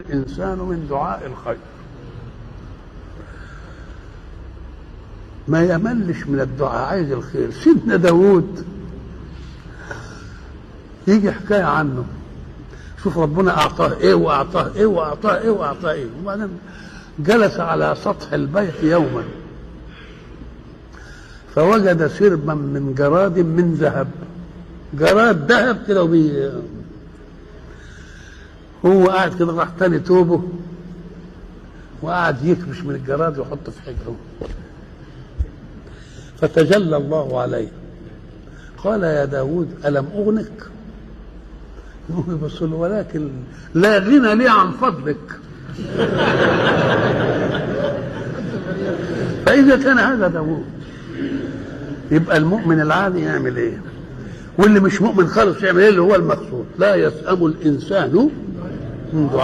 الإنسان من دعاء الخير، ما يملش من الدعاء، عايز الخير. سيدنا داود يجي حكاية عنه، شوف ربنا أعطاه إيه وأعطاه إيه وأعطاه إيه وأعطاه إيه. وبعدين جلس على سطح البيت يوما فوجد سربا من جراد من ذهب، جراد ذهب كده هو قاعد كده، راح تاني توبه وقعد يكبش من الجراد ويحط في حجره، فتجلى الله عليه قال يا داود ألم أغنك؟ يبص له ولكن لا غنى لي عن فضلك. فإذا كان هذا داود، يبقى المؤمن العادي يعمل ايه؟ واللي مش مؤمن خالص يعمل ايه؟ اللي هو المقصود. لا يسأم الإنسان من دعاء